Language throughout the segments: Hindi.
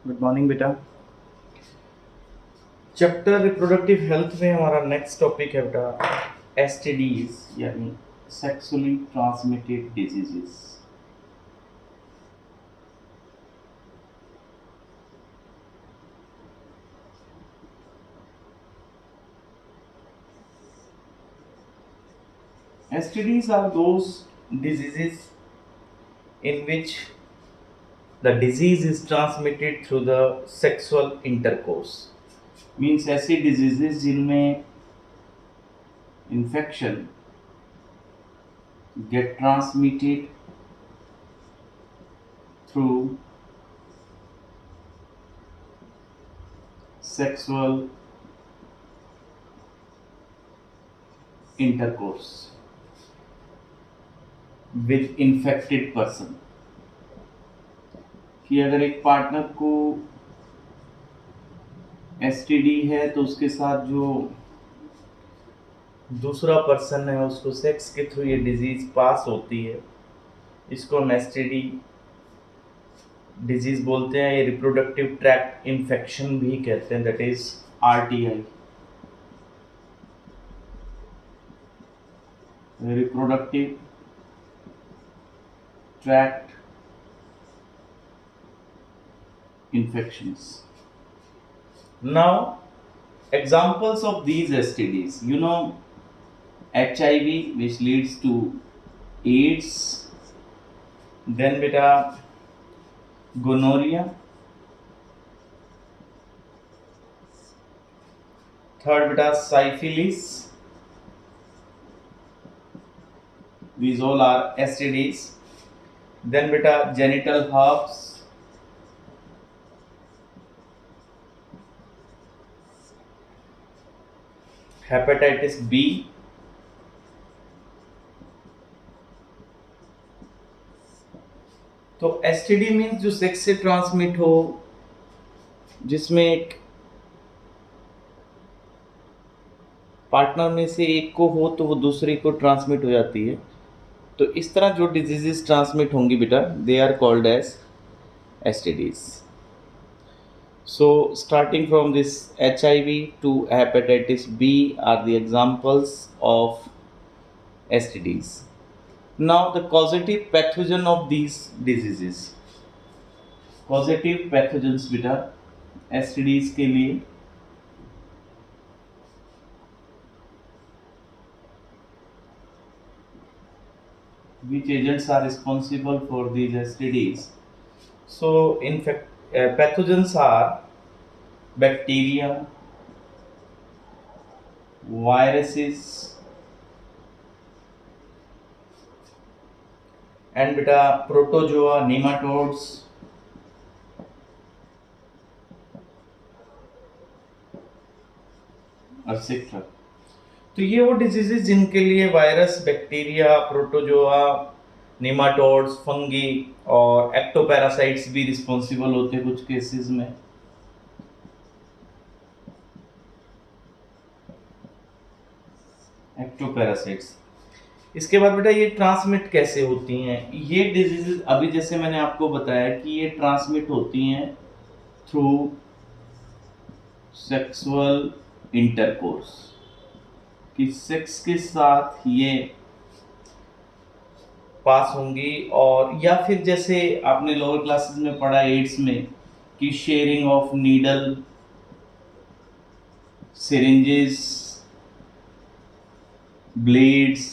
गुड मॉर्निंग बेटा। चैप्टर रिप्रोडक्टिव हेल्थ में हमारा नेक्स्ट टॉपिक है बेटा एसटीडीज यानी sexually transmitted diseases. STDs are those diseases in which the disease is transmitted through the sexual intercourse. Means ऐसी diseases जिनमें infection get transmitted through sexual intercourse with infected person। कि अगर एक पार्टनर को एसटीडी है तो उसके साथ जो दूसरा पर्सन है उसको सेक्स के थ्रू ये डिजीज पास होती है, इसको हम एसटीडी डिजीज बोलते हैं। ये रिप्रोडक्टिव ट्रैक्ट इन्फेक्शन भी कहते हैं, that is RTI, reproductive tract infections. Now, examples of these STDs, you know, HIV, which leads to AIDS, then beta gonorrhea, third beta syphilis, these all are STDs, then beta genital herpes, hepatitis B, तो एसटीडी मीन्स जो सेक्स से ट्रांसमिट हो, जिसमें एक पार्टनर में से एक को हो तो वो दूसरे को ट्रांसमिट हो जाती है। तो इस तरह जो डिजीजेस ट्रांसमिट होंगी बेटा, they are called as STDs. So starting from this HIV to hepatitis B are the examples of STDs. Now the causative pathogen of these diseases. Causative pathogens बेटा STDs के लिए which agents are responsible for these STDs? So in fact pathogens are bacteria, viruses and beta protozoa, nematodes, etc. तो ये वो डिजीजेस जिनके लिए virus, bacteria, protozoa, nematodes, fungi और एक्टोपैरासाइट्स भी रिस्पॉन्सिबल होते हैं कुछ केसेस में। एक्टोपैरासाइट्स। इसके बाद बेटा ये ट्रांसमिट कैसे होती हैं? ये डिजीजेस अभी जैसे मैंने आपको बताया कि ये ट्रांसमिट होती हैं थ्रू सेक्सुअल इंटरकोर्स, कि सेक्स के साथ ये पास होंगी, और या फिर जैसे आपने लोअर क्लासेस में पढ़ा एड्स में कि sharing of needle, syringes, blades,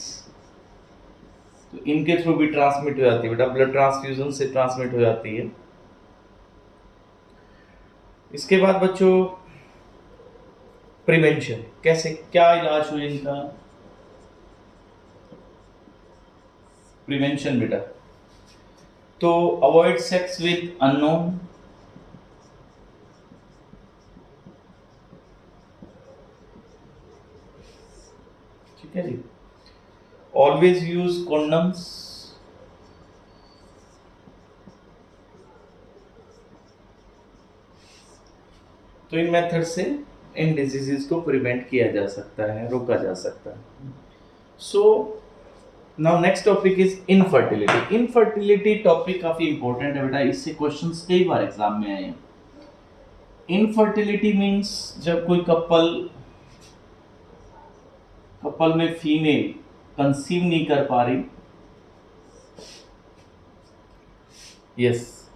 तो इनके थ्रू भी ट्रांसमिट हो जाती है बेटा, ब्लड ट्रांसफ्यूजन से ट्रांसमिट हो जाती है। इसके बाद बच्चों प्रिवेंशन, कैसे क्या इलाज हो इनका? प्रिवेंशन बेटा, तो अवॉइड सेक्स विद अननोन, ठीक है जी। ऑलवेज यूज कॉन्डम्स, तो इन मेथड से इन डिजीजेस को प्रिवेंट किया जा सकता है, रोका जा सकता है। So now next topic is infertility. Infertility topic काफी इंपॉर्टेंट है बेटा, इससे क्वेश्चंस कई बार एग्जाम में आए हैं। इनफर्टिलिटी मीन्स जब कोई कपल में फीमेल कंसीव नहीं कर पा रही, yes,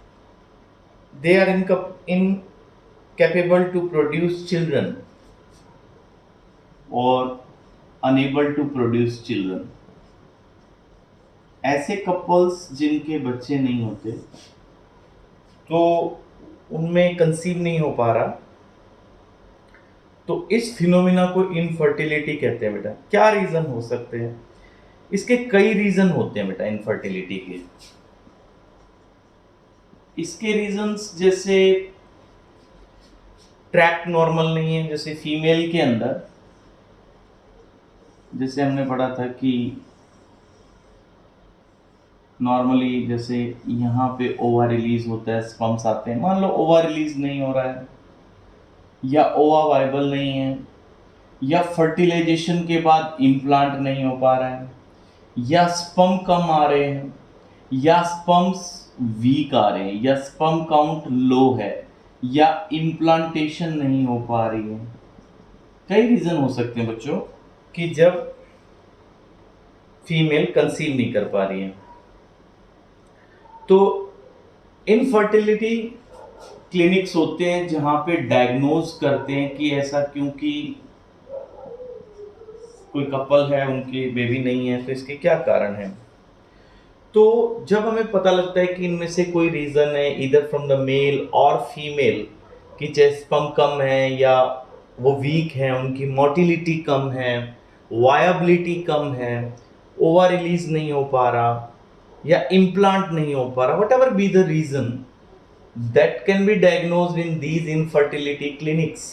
they are incapable to produce children और अनेबल टू प्रोड्यूस चिल्ड्रन। ऐसे कपल्स जिनके बच्चे नहीं होते, तो उनमें कंसीव नहीं हो पा रहा, तो इस फिनोमिना को इनफर्टिलिटी कहते हैं बेटा। क्या रीजन हो सकते हैं इसके? कई रीजन होते हैं बेटा इनफर्टिलिटी के। इसके रीजंस जैसे ट्रैक्ट नॉर्मल नहीं है, जैसे फीमेल के अंदर, जैसे हमने पढ़ा था कि नॉर्मली जैसे यहाँ पे ओवा रिलीज होता है, स्पर्म्स आते हैं, मान लो ओवा रिलीज नहीं हो रहा है, या ओवा वाइबल नहीं है, या फर्टिलाइजेशन के बाद इम्प्लांट नहीं हो पा रहा है, या स्पर्म कम आ रहे हैं, या स्पर्म्स वीक आ रहे हैं, या स्पर्म काउंट लो है, या इम्प्लांटेशन नहीं हो पा रही है। कई रीजन हो सकते हैं बच्चों कि जब फीमेल कंसीव नहीं कर पा रही है। तो इनफर्टिलिटी क्लिनिक्स होते हैं जहां पे डायग्नोज करते हैं कि ऐसा क्योंकि कोई कपल है उनकी बेबी नहीं है, तो इसके क्या कारण है। तो जब हमें पता लगता है कि इनमें से कोई रीजन है इधर फ्रॉम द मेल और फीमेल कि चाहे स्पर्म कम है, या वो वीक है, उनकी मोटिलिटी कम है, वायबिलिटी कम है, ओवर रिलीज नहीं हो पा रहा, या इम्प्लांट नहीं हो पा रहा, whatever be the reason, that can be diagnosed in these infertility clinics.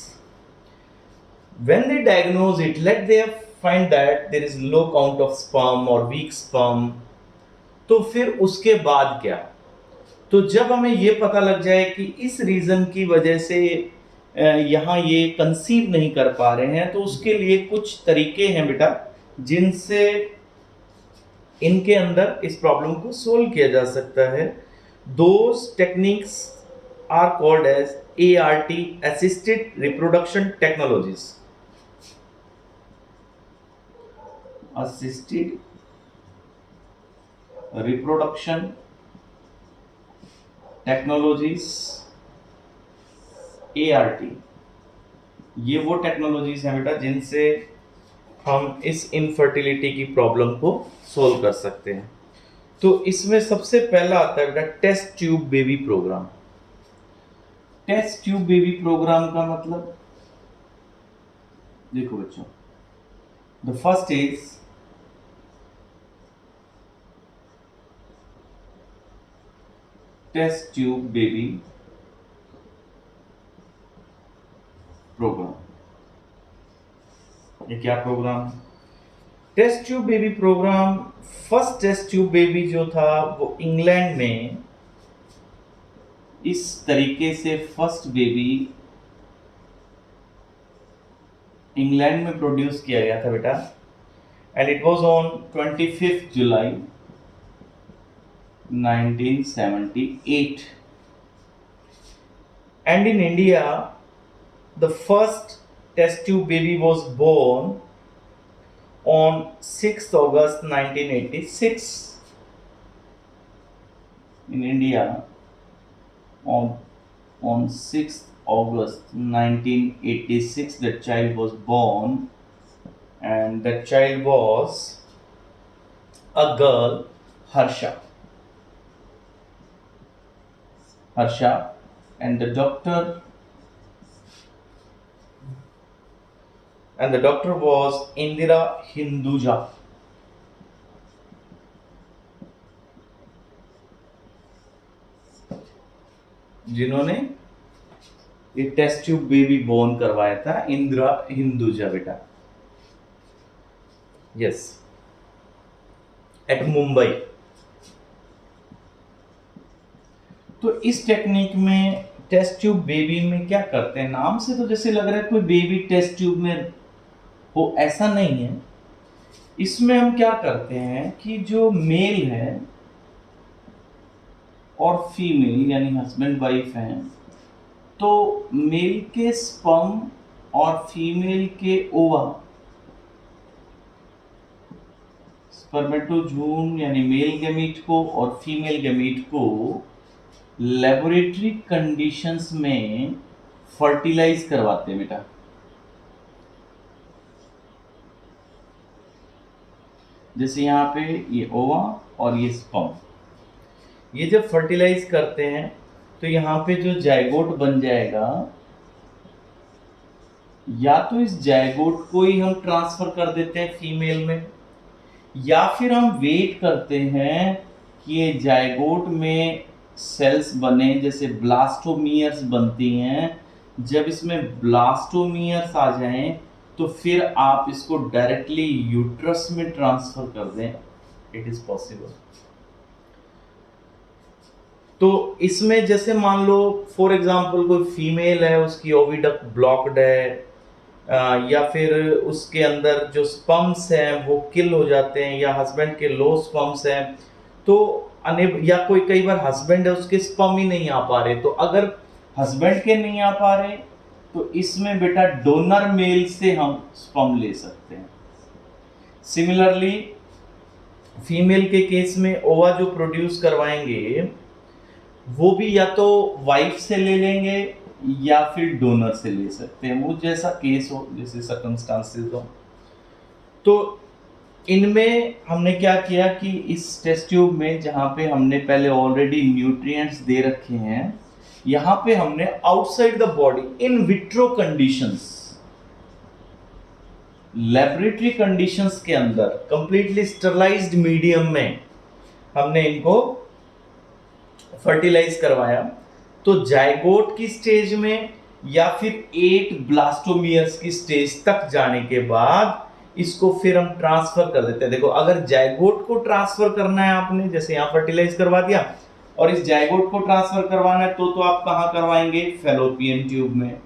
When they diagnose it, let them find that there is low count of sperm or weak sperm. तो फिर उसके बाद क्या? तो जब हमें ये पता लग जाए कि इस रीजन की वजह से यहाँ ये कंसीव नहीं कर पा रहे हैं, तो उसके लिए कुछ तरीके हैं बेटा जिनसे इनके अंदर इस प्रॉब्लम को सोल्व किया जा सकता है। Those techniques are called as ART, assisted reproduction technologies. Assisted reproduction technologies, ART, ये वो टेक्नोलॉजीज हैं बेटा जिनसे हम इस इनफर्टिलिटी की प्रॉब्लम को सोल्व कर सकते हैं। तो इसमें सबसे पहला आता है बेटा test tube baby program. Test tube baby program का मतलब देखो बच्चों, the first is test tube baby program. ये क्या program? Test tube baby program, first test tube baby जो था वो इंग्लैंड में इस तरीके से फर्स्ट बेबी इंग्लैंड में प्रोड्यूस किया गया था बेटा, and it was on 25 July 1978, and in India the first test tube baby was born on 6th August 1986 in India. On 6th August 1986 the child was born, and that child was a girl, Harsha, and the doctor was Indira Hinduja. जिन्होंने ये टेस्ट ट्यूब बेबी बोर्न करवाया था, इंदिरा हिंदुजा बेटा, यस, एट मुंबई। तो इस टेक्निक में टेस्ट ट्यूब बेबी में क्या करते हैं, नाम से तो जैसे लग रहा है कोई बेबी टेस्ट ट्यूब में हो, ऐसा नहीं है। इसमें हम क्या करते हैं कि जो मेल है और फीमेल यानी हस्बैंड वाइफ हैं, तो मेल के स्पर्म और फीमेल के ओवा, स्पर्मेटोजून यानी मेल गैमीट को और फीमेल गैमीट को लेबोरेटरी कंडीशंस में फर्टिलाइज करवाते हैं बेटा। जैसे यहाँ पे ये ओवा और ये स्पर्म, ये जब फर्टिलाइज करते हैं तो यहाँ पे जो जायगोट बन जाएगा, या तो इस जायगोट को ही हम ट्रांसफर कर देते हैं फीमेल में, या फिर हम वेट करते हैं कि ये जायगोट में सेल्स बने, जैसे ब्लास्टोमियर्स बनती हैं। जब इसमें ब्लास्टोमियर्स आ जाएं तो फिर आप इसको डायरेक्टली यूट्रस में ट्रांसफर कर दें, इट इज पॉसिबल। तो इसमें जैसे मान लो फॉर एग्जांपल कोई फीमेल है, उसकी ओविडक्ट ब्लॉक्ड है, या फिर उसके अंदर जो स्पर्म्स हैं वो किल हो जाते हैं, या हस्बैंड के लो स्पर्म्स हैं, तो या कोई कई बार हस्बैंड है उसके स्पर्म ही नहीं आ पा रहे, तो अगर हस्बैंड के नहीं आ पा रहे तो इसमें बेटा डोनर मेल से हम स्पर्म ले सकते हैं। सिमिलरली फीमेल के केस में ओवा जो प्रोड्यूस करवाएंगे वो भी या तो वाइफ से ले लेंगे या फिर डोनर से ले सकते हैं, वो जैसा केस हो, जैसे सर्कमस्टांसेस हो। तो इनमें हमने क्या किया कि इस टेस्ट ट्यूब में जहां पे हमने पहले ऑलरेडी न्यूट्रिएंट्स दे रखे हैं, यहां पे हमने outside the body in vitro conditions, laboratory conditions के अंदर कंप्लीटली स्टरलाइज्ड मीडियम में हमने इनको फर्टिलाइज करवाया। तो जायगोट की स्टेज में या फिर 8 ब्लास्टोमियर्स की स्टेज तक जाने के बाद इसको फिर हम ट्रांसफर कर देते हैं। देखो अगर जायगोट को ट्रांसफर करना है आपने, जैसे यहां फर्टिलाइज करवा दिया, और इस जायगोट को ट्रांसफर करवाना है तो आप कहां करवाएंगे, फैलोपियन ट्यूब में।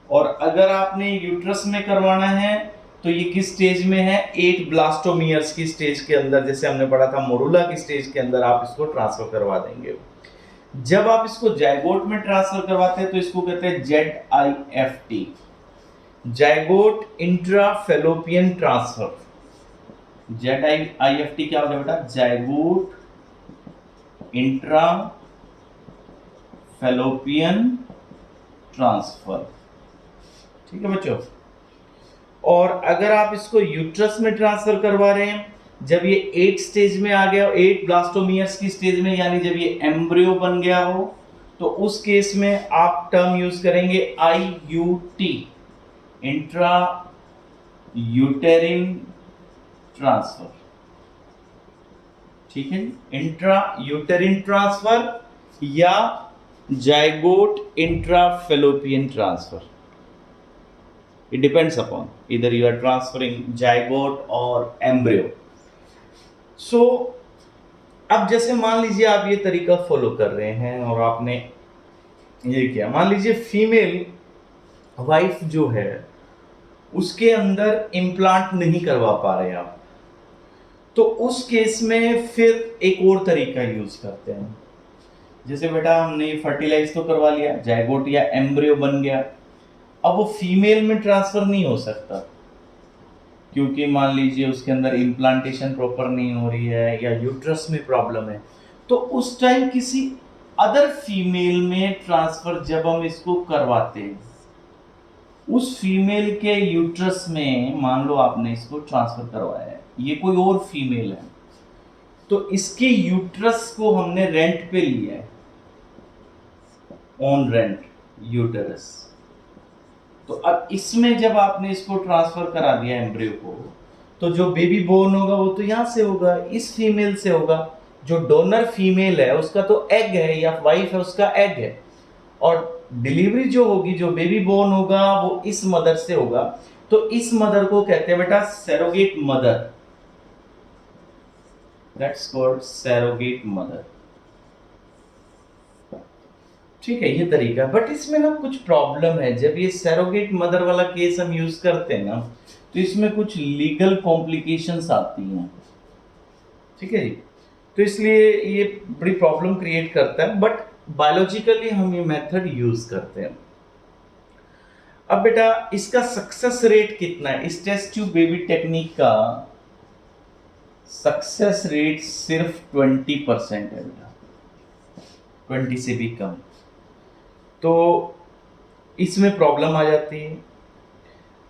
और अगर आपने यूट्रस में करवाना है तो ये किस स्टेज में है, 8 ब्लास्टोमियर्स की स्टेज के अंदर, जैसे हमने पढ़ा था मोरूला की स्टेज के अंदर आप इसको ट्रांसफर करवा देंगे। जब आप इसको जायगोट में ट्रांसफर करवाते हैं तो इसको कहते हैं ZIFT, zygote intra fallopian transfer. ZIFT क्या होगा बेटा, जायगोट इंट्रा फैलोपियन ट्रांसफर, ठीक है बच्चों। और अगर आप इसको यूट्रस में ट्रांसफर करवा रहे हैं, जब ये 8 स्टेज में आ गया, 8 ब्लास्टोमियर्स की स्टेज में, यानी जब ये एम्ब्रियो बन गया हो, तो उस केस में आप टर्म यूज करेंगे IUT, इंट्रा यूटेरिन ट्रांसफर, ठीक है, इंट्रा यूटेरिन ट्रांसफर या zygote intra fallopian transfer. It depends upon either you are transferring zygote or embryo. So अब जैसे मान लीजिए आप ये तरीका फॉलो कर रहे हैं और आपने ये किया, मान लीजिए फीमेल वाइफ जो है उसके अंदर इम्प्लांट नहीं करवा पा रहे आप, तो उस केस में फिर एक और तरीका यूज करते हैं। जैसे बेटा हमने फर्टिलाइज तो करवा लिया, जायगोट या एम्ब्रियो बन गया, अब वो फीमेल में ट्रांसफर नहीं हो सकता क्योंकि मान लीजिए उसके अंदर इम्प्लांटेशन प्रॉपर नहीं हो रही है या यूट्रस में प्रॉब्लम है, तो उस टाइम किसी अदर फीमेल में ट्रांसफर जब हम इसको करवाते हैं, उस फीमेल के यूट्रस में मान लो आपने इसको ट्रांसफर करवाया है, ये कोई और फीमेल है, तो इसके यूट्रस को हमने रेंट पे लिया है, ऑन रेंट यूटेरस। तो अब इसमें जब आपने इसको ट्रांसफर करा दिया एम्ब्रियो को, तो जो बेबी बोर्न होगा वो तो यहाँ से होगा, इस फीमेल से होगा। जो डोनर फीमेल है उसका तो एग है, या वाइफ है उसका एग है, और डिलीवरी जो होगी, जो बेबी बोर्न होगा वो इस मदर से होगा। तो इस मदर को कहते हैं बेटा surrogate mother, that's called surrogate mother, ठीक है, ये तरीका। बट इसमें ना कुछ प्रॉब्लम है, जब ये सरोगेट मदर वाला केस हम यूज करते हैं ना, तो इसमें कुछ लीगल कॉम्प्लिकेशंस आती हैं, ठीक है जी। तो इसलिए ये बड़ी प्रॉब्लम क्रिएट करता है। बट बायोलॉजिकली हम ये मेथड यूज करते हैं। अब बेटा इसका सक्सेस रेट कितना है? इस टेस्ट ट्यूब बेबी टेक्निक का सक्सेस रेट सिर्फ 20% है बेटा, 20 से भी कम। तो इसमें प्रॉब्लम आ जाती है।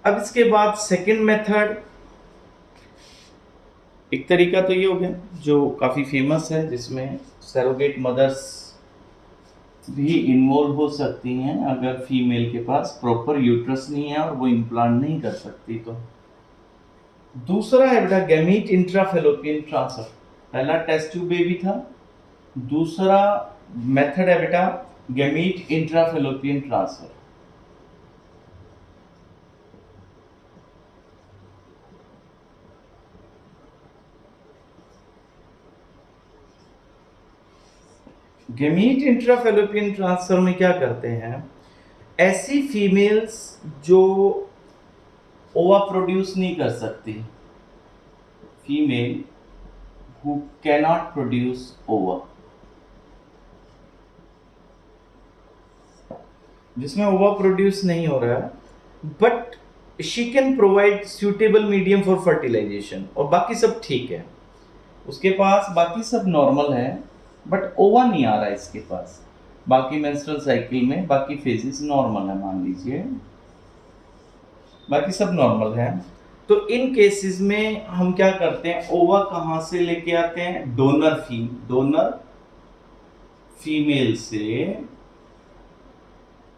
अब इसके बाद सेकंड मेथड, एक तरीका तो ये हो गया जो काफ़ी फेमस है, जिसमें सरोगेट मदर्स भी इन्वॉल्व हो सकती हैं अगर फीमेल के पास प्रॉपर यूट्रस नहीं है और वो इम्प्लांट नहीं कर सकती। तो दूसरा है बेटा गैमीट इंट्राफेलोपियन ट्रांसफर। पहला टेस्ट ट्यूब बेबी था, दूसरा मेथड है बेटा gamete intrafallopian transfer. Gamete intrafallopian transfer में क्या करते हैं, ऐसी फीमेल्स जो ओवा प्रोड्यूस नहीं कर सकती, फीमेल हु कैनॉट प्रोड्यूस ओवा, जिसमें ओवा प्रोड्यूस नहीं हो रहा है, but she can provide suitable medium for fertilization, और बाकी सब ठीक है, उसके पास बाकी सब नॉर्मल है, बट ओवा नहीं आ रहा है इसके पास। बाकी मेंस्ट्रुअल साइकिल में बाकी फेजेस नॉर्मल है, मान लीजिए बाकी सब नॉर्मल है। तो इन केसेस में हम क्या करते हैं, ओवा कहाँ से लेके आते हैं, डोनर फीमेल से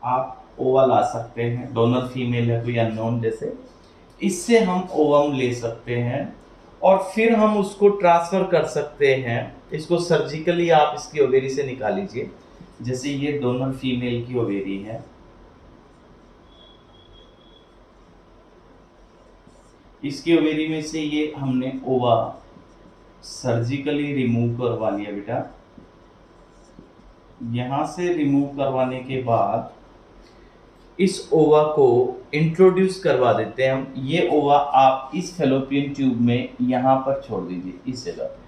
आप ओवा ला सकते हैं। डोनर फीमेल है कोई अननोन, जैसे इससे हम ओवम ले सकते हैं और फिर हम उसको ट्रांसफर कर सकते हैं। इसको सर्जिकली आप इसकी ओवेरी से निकाल लीजिए। जैसे ये डोनर फीमेल की ओवेरी है, इसकी ओवेरी में से ये हमने ओवा सर्जिकली रिमूव करवा लिया बेटा। यहां से रिमूव करवाने के बाद इस ओवा को इंट्रोड्यूस करवा देते हैं हम। ये ओवा आप इस फेलोपियन ट्यूब में यहां पर छोड़ दीजिए, इस जगह पे।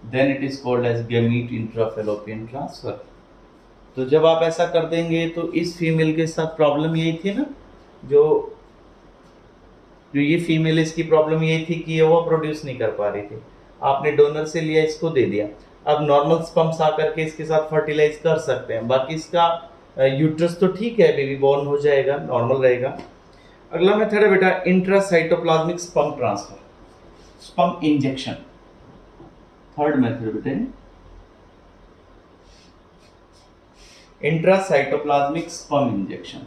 Then it is called as gamete intrafallopian transfer. तो जब आप ऐसा कर देंगे तो इस फीमेल के साथ प्रॉब्लम यही थी ना, जो ये फीमेल, इसकी प्रॉब्लम यही थी कि ये ओवा प्रोड्यूस नहीं कर पा रही थी। आपने डोनर से लिया, इसको दे दिया। अब नॉर्मल स्पर्म्स आकर के इसके साथ फर्टिलाइज कर सकते हैं, बाकी इसका यूट्रस तो ठीक है, बेबी बॉर्न हो जाएगा, नॉर्मल रहेगा। अगला मेथड है बेटा intracytoplasmic sperm transfer, sperm injection. Third method बेटे intracytoplasmic sperm injection.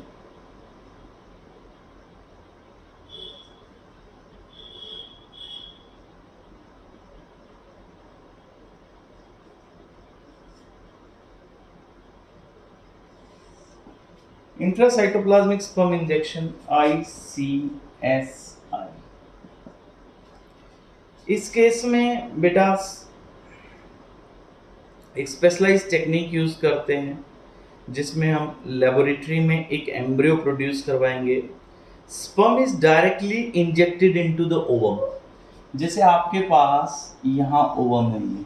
Intracytoplasmic sperm injection, ICSI। इस केस में बेटा एक स्पेशलाइज्ड टेक्निक यूज करते हैं, जिसमें हम लेबोरेटरी में एक एम्ब्रियो प्रोड्यूस करवाएंगे। Sperm is directly injected into the ovum. जैसे आपके पास यहाँ ओवम है ये,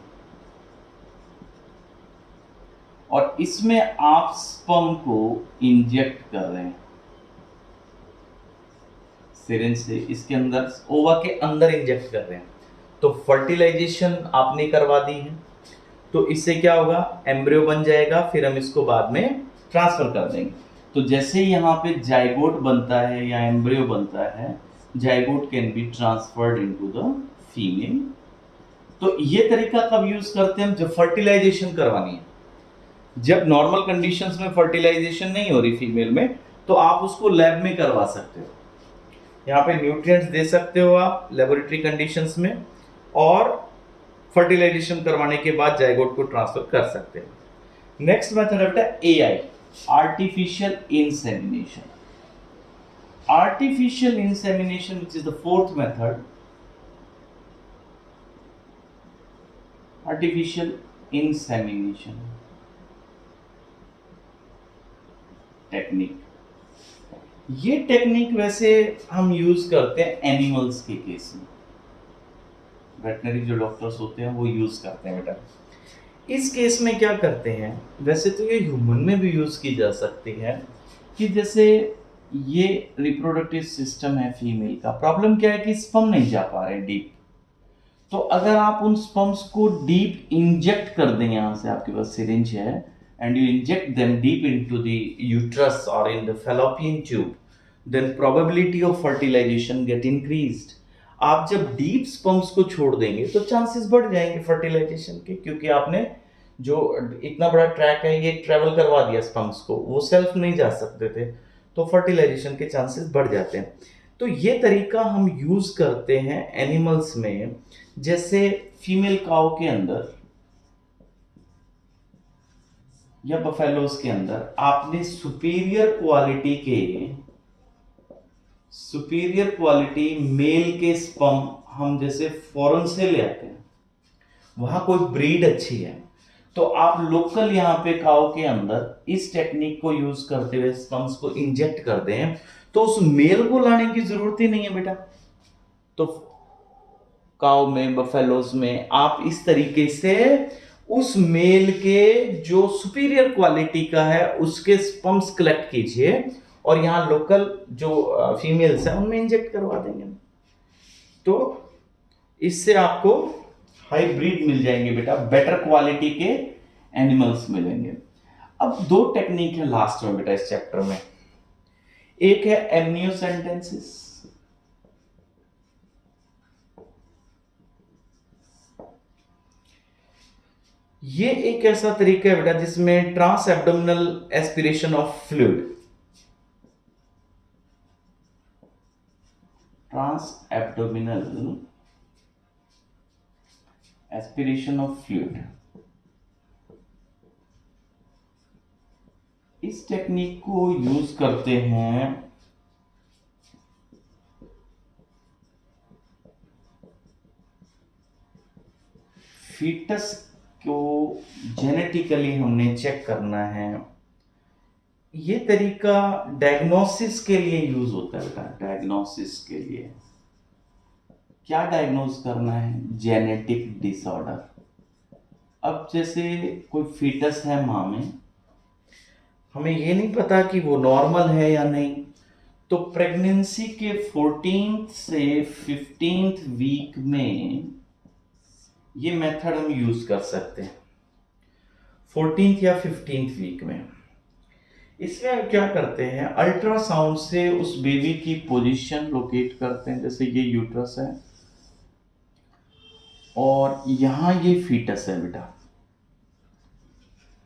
और इसमें आप स्पर्म को इंजेक्ट कर रहे हैं सिरिंज से, इसके अंदर ओवा के अंदर इंजेक्ट कर रहे हैं। तो फर्टिलाइजेशन आपने करवा दी है, तो इससे क्या होगा, एम्ब्रियो बन जाएगा, फिर हम इसको बाद में ट्रांसफर कर देंगे। तो जैसे यहाँ पे जाइगोट बनता है या एम्ब्रियो बनता है, zygote can be transferred into the female. तो ये तरीका कब यूज करते हैं हम, जब फर्टिलाइजेशन करवानी है। जब नॉर्मल कंडीशंस में फर्टिलाइजेशन नहीं हो रही फीमेल में, तो आप उसको लैब में करवा सकते हो। यहाँ पे न्यूट्रिएंट्स दे सकते हो आप लेबोरेटरी कंडीशंस में, और फर्टिलाइजेशन करवाने के बाद जाइगोट को ट्रांसफर कर सकते हैं। नेक्स्ट मेथड है बेटा AI, artificial insemination. Artificial insemination which is the fourth method, artificial insemination technique. ये टेक्निक वैसे हम यूज करते हैं एनिमल्स के केस में, वेटनरी जो डॉक्टर्स होते हैं वो यूज करते हैं बेटा। इस केस में क्या करते हैं, वैसे तो ये ह्यूमन में भी यूज की जा सकती है, कि जैसे ये रिप्रोडक्टिव सिस्टम है फीमेल का, प्रॉब्लम क्या है कि स्पर्म नहीं जा पा रहे डीप, तो अगर आप उन स्पर्म्स को डीप इंजेक्ट कर दें, यहाँ से आपके पास सिरिंज है and you inject them deep into the uterus और in the fallopian tube, then probability of fertilization get increased. आप जब डीप स्पर्म्स को छोड़ देंगे तो चांसेस बढ़ जाएंगे फर्टिलाइजेशन के, क्योंकि आपने जो इतना बड़ा ट्रैक है ये ट्रेवल करवा दिया स्पर्म्स को, वो सेल्फ नहीं जा सकते थे, तो फर्टिलाइजेशन के चांसेस बढ़ जाते हैं। तो ये तरीका हम यूज करते हैं एनिमल्स में, जैसे फीमेल काउ के अंदर या बफेलोज के अंदर आपने सुपीरियर क्वालिटी मेल के स्पर्म हम जैसे फॉरेन से ले आते हैं, वहां कोई ब्रीड अच्छी है, तो आप लोकल यहाँ पे काऊ के अंदर इस टेक्निक को यूज करते हुए स्पर्म्स को इंजेक्ट कर दें, तो उस मेल को लाने की जरूरत ही नहीं है बेटा। तो काऊ में, बफेलोज में आप इस तरीके से उस मेल के जो सुपीरियर क्वालिटी का है उसके स्पर्म्स कलेक्ट कीजिए और यहाँ लोकल जो फीमेल्स हैं उनमें इंजेक्ट करवा देंगे, तो इससे आपको हाइब्रिड मिल जाएंगे बेटा, बेटर क्वालिटी के एनिमल्स मिलेंगे। अब दो टेक्निक है लास्ट में बेटा इस चैप्टर में, एक है एमनियोसेंटेंसिस, ये एक ऐसा तरीका है बेटा जिसमें trans abdominal aspiration of fluid, trans abdominal aspiration of fluid, इस टेक्निक को यूज करते हैं फीटस को जेनेटिकली हमने चेक करना है। ये तरीका डायग्नोसिस के लिए यूज होता है बेटा, डायग्नोसिस के लिए क्या डायग्नोज करना है, जेनेटिक डिसऑर्डर। अब जैसे कोई फीटस है मां में, हमें ये नहीं पता कि वो नॉर्मल है या नहीं, तो प्रेगनेंसी के 14th से 15th वीक में ये मेथड हम यूज कर सकते हैं, 14th या 15th वीक में। इसमें हम क्या करते हैं, अल्ट्रासाउंड से उस बेबी की पोजीशन लोकेट करते हैं, जैसे ये यूट्रस है और यहां ये फीटस है बेटा,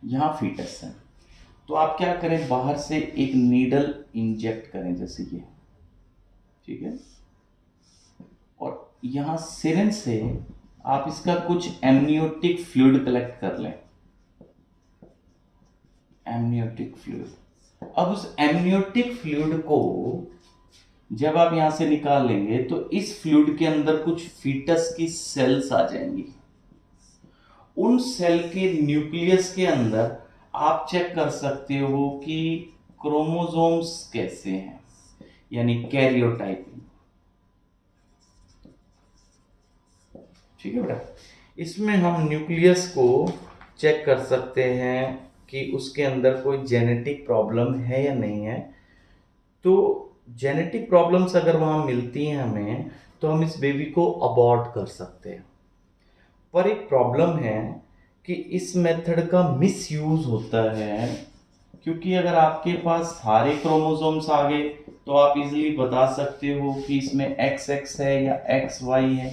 यहां फीटस है, तो आप क्या करें, बाहर से एक नीडल इंजेक्ट करें जैसे ये, ठीक है, और यहां सिरिंज से आप इसका कुछ एमनियोटिक फ्लूइड कलेक्ट कर लें, एमनियोटिक फ्लूइड। अब उस एमनियोटिक फ्लूइड को जब आप यहां से निकाल लेंगे तो इस फ्लूइड के अंदर कुछ फीटस की सेल्स आ जाएंगी, उन सेल के न्यूक्लियस के अंदर आप चेक कर सकते हो कि क्रोमोसोम्स कैसे हैं, यानी कैरियोटाइपिंग, ठीक है बेटा। इसमें हम न्यूक्लियस को चेक कर सकते हैं कि उसके अंदर कोई जेनेटिक प्रॉब्लम है या नहीं है, तो जेनेटिक प्रॉब्लम्स अगर वहां मिलती हैं हमें, तो हम इस बेबी को अबॉर्ट कर सकते हैं। पर एक प्रॉब्लम है कि इस मेथड का मिसयूज होता है, क्योंकि अगर आपके पास सारे क्रोमोसोम्स आ गए तो आप इजीली बता सकते हो कि इसमें XX है या XY है,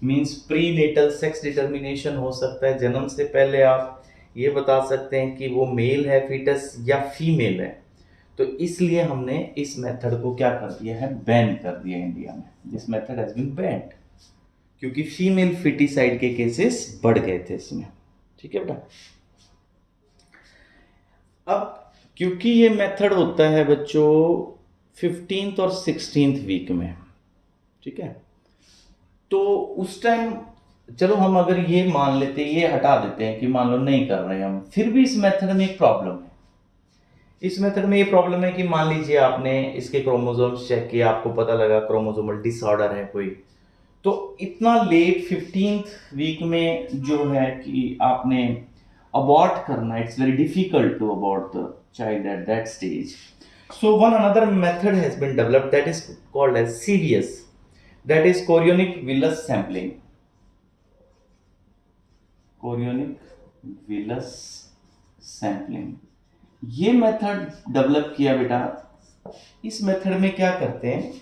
means prenatal sex determination हो सकता है, जन्म से पहले आप ये बता सकते हैं कि वो मेल है फीटस या फीमेल है। तो इसलिए हमने इस मेथड को क्या कर दिया है, बैन कर दिया इंडिया में, this method has been banned, क्योंकि फीमेल फिटिसाइड के केसेस बढ़ गए थे इसमें, ठीक है बेटा। अब क्योंकि ये मेथड होता है बच्चों 15th और 16th वीक में, ठीक है, तो उस टाइम चलो हम अगर ये मान लेते, ये हटा देते हैं कि मान लो नहीं कर रहे हैं हम, फिर भी इस मेथड में एक प्रॉब्लम है। इस मेथड में ये प्रॉब्लम है कि मान लीजिए आपने इसके क्रोमोसोम्स चेक किया, आपको पता लगा क्रोमोसोमल डिसऑर्डर है कोई, तो इतना लेट 15th वीक में जो है कि आपने abort करना, it's very difficult to abort the child at that stage. So one another method has been developed that is called as CVS, that is chorionic villus sampling. Chorionic villus sampling, ये मेथड डेवलप किया बेटा। इस मेथड में क्या करते हैं,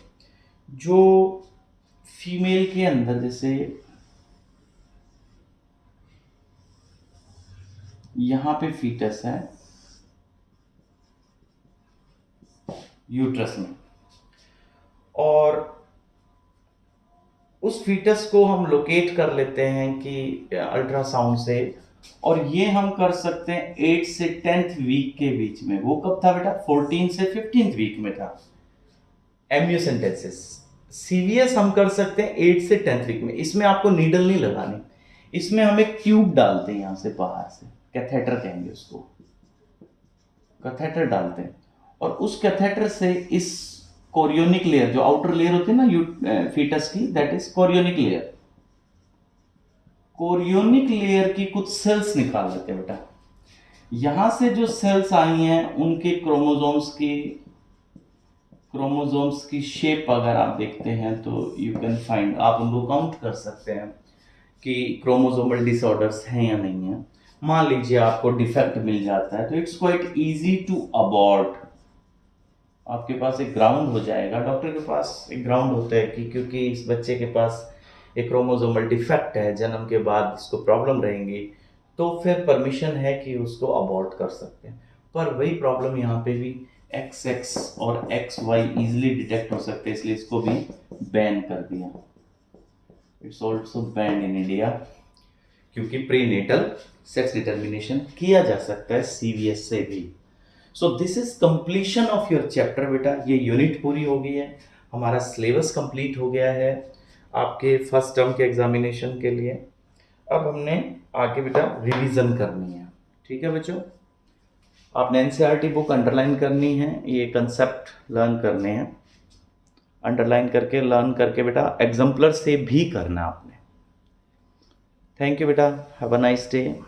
जो फीमेल के अंदर जैसे यहां पे फीटस है यूट्रस में, और उस फीटस को हम लोकेट कर लेते हैं कि अल्ट्रासाउंड से, और ये हम कर सकते हैं 8 से 10th वीक के बीच में। वो कब था बेटा? 14 से 15th वीक में था एम्नियोसेंटेसिस। सीवीएस हम कर सकते हैं 8 से 10th वीक में। इसमें आपको नीडल नहीं लगानी, इसमें हम एक ट्यूब डालते हैं यहाँ से बाहर से, कैथेटर कहेंगे उसको, कैथेटर डालते हैं, और उस कैथेटर से इस कोरियोनिक लेयर, जो आउटर लेयर होती है ना फीटस की, that is chorionic layer, chorionic layer की कुछ सेल्स निकाल लेते हैं बेटा। यहां से जो सेल्स आई हैं उनके क्रोमोसोम्स की शेप अगर आप देखते हैं तो यू कैन फाइंड, आप उनको काउंट कर सकते हैं कि क्रोमोसोमल डिसऑर्डर्स हैं या नहीं है। मान लीजिए आपको डिफेक्ट मिल जाता है तो it's quite easy to abort. आपके पास एक ग्राउंड हो जाएगा, डॉक्टर के पास एक ग्राउंड होता है कि क्योंकि इस बच्चे के पास एक क्रोमोसोमल डिफेक्ट है, जन्म के बाद इसको प्रॉब्लम रहेंगी, तो फिर परमिशन है कि उसको अबॉर्ट कर सकते हैं। पर वही प्रॉब्लम यहाँ पे भी XX और XY इजीली डिटेक्ट हो सकते हैं, इसलिए इसको भी बैन कर दिया। It's also ban in India, क्योंकि प्रीनेटल सेक्स डिटर्मिनेशन किया जा सकता है CVS से भी। So this is completion of your chapter बेटा। ये यूनिट पूरी हो गई है, हमारा सिलेबस कंप्लीट हो गया है आपके फर्स्ट टर्म के एग्जामिनेशन के लिए। अब हमने आगे बेटा रिवीजन करनी है, ठीक है बच्चों। आपने NCERT बुक अंडरलाइन करनी है, ये कंसेप्ट लर्न करने हैं, अंडरलाइन करके लर्न करके बेटा एग्जाम्पलर से भी करना आपने। थैंक यू बेटा, हैव अ नाइस डे।